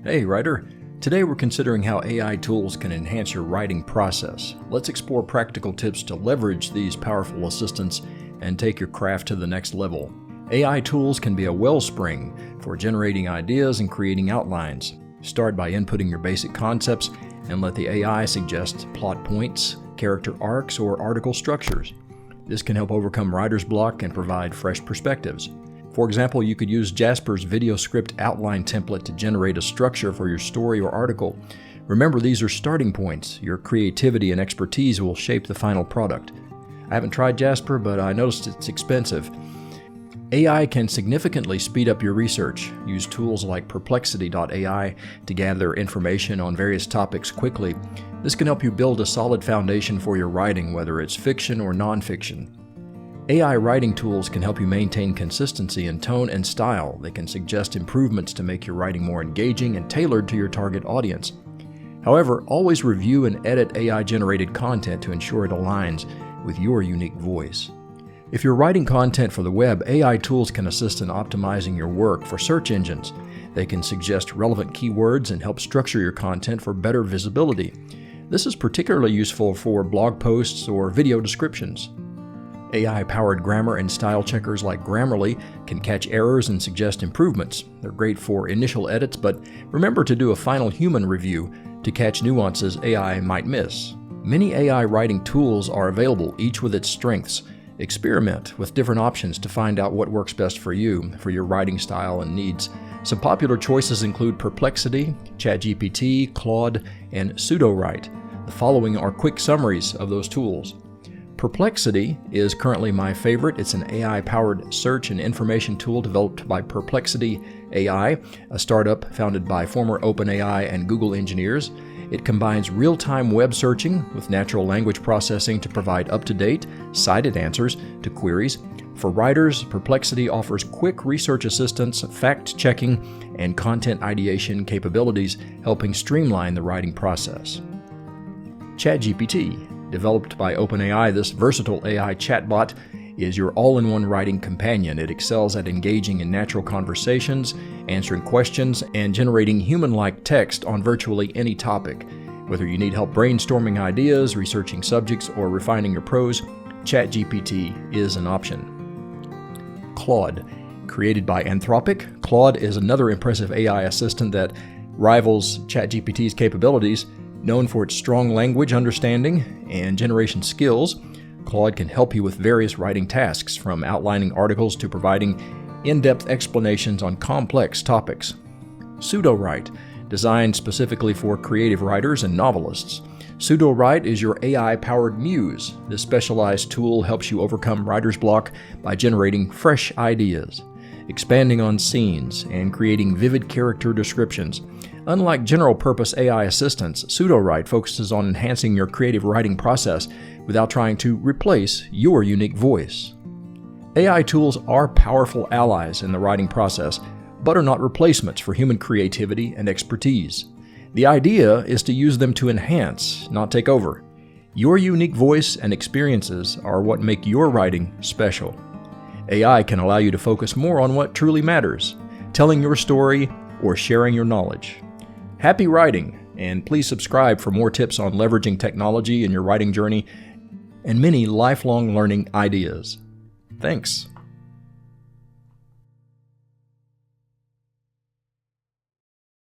Hey writer, today we're considering how AI tools can enhance your writing process. Let's explore practical tips to leverage these powerful assistants and take your craft to the next level. AI tools can be a wellspring for generating ideas and creating outlines. Start by inputting your basic concepts and let the AI suggest plot points, character arcs, or article structures. This can help overcome writer's block and provide fresh perspectives. For example, you could use Jasper's video script outline template to generate a structure for your story or article. Remember, these are starting points. Your creativity and expertise will shape the final product. I haven't tried Jasper, but I noticed it's expensive. AI can significantly speed up your research. Use tools like Perplexity.ai to gather information on various topics quickly. This can help you build a solid foundation for your writing, whether it's fiction or nonfiction. AI writing tools can help you maintain consistency in tone and style. They can suggest improvements to make your writing more engaging and tailored to your target audience. However, always review and edit AI-generated content to ensure it aligns with your unique voice. If you're writing content for the web, AI tools can assist in optimizing your work for search engines. They can suggest relevant keywords and help structure your content for better visibility. This is particularly useful for blog posts or video descriptions. AI-powered grammar and style checkers like Grammarly can catch errors and suggest improvements. They're great for initial edits, but remember to do a final human review to catch nuances AI might miss. Many AI writing tools are available, each with its strengths. Experiment with different options to find out what works best for you, for your writing style and needs. Some popular choices include Perplexity, ChatGPT, Claude, and Sudowrite. The following are quick summaries of those tools. Perplexity is currently my favorite. It's an AI-powered search and information tool developed by Perplexity AI, a startup founded by former OpenAI and Google engineers. It combines real-time web searching with natural language processing to provide up-to-date, cited answers to queries. For writers, Perplexity offers quick research assistance, fact-checking, and content ideation capabilities, helping streamline the writing process. ChatGPT. Developed by OpenAI, this versatile AI chatbot is your all-in-one writing companion. It excels at engaging in natural conversations, answering questions, and generating human-like text on virtually any topic. Whether you need help brainstorming ideas, researching subjects, or refining your prose, ChatGPT is an option. Claude. Created by Anthropic, Claude is another impressive AI assistant that rivals ChatGPT's capabilities. Known for its strong language understanding and generation skills, Claude can help you with various writing tasks, from outlining articles to providing in-depth explanations on complex topics. Sudowrite, designed specifically for creative writers and novelists. Sudowrite is your AI-powered muse. This specialized tool helps you overcome writer's block by generating fresh ideas, expanding on scenes, and creating vivid character descriptions. Unlike general-purpose AI assistants, Sudowrite focuses on enhancing your creative writing process without trying to replace your unique voice. AI tools are powerful allies in the writing process, but are not replacements for human creativity and expertise. The idea is to use them to enhance, not take over. Your unique voice and experiences are what make your writing special. AI can allow you to focus more on what truly matters, telling your story or sharing your knowledge. Happy writing, and please subscribe for more tips on leveraging technology in your writing journey and many lifelong learning ideas. Thanks.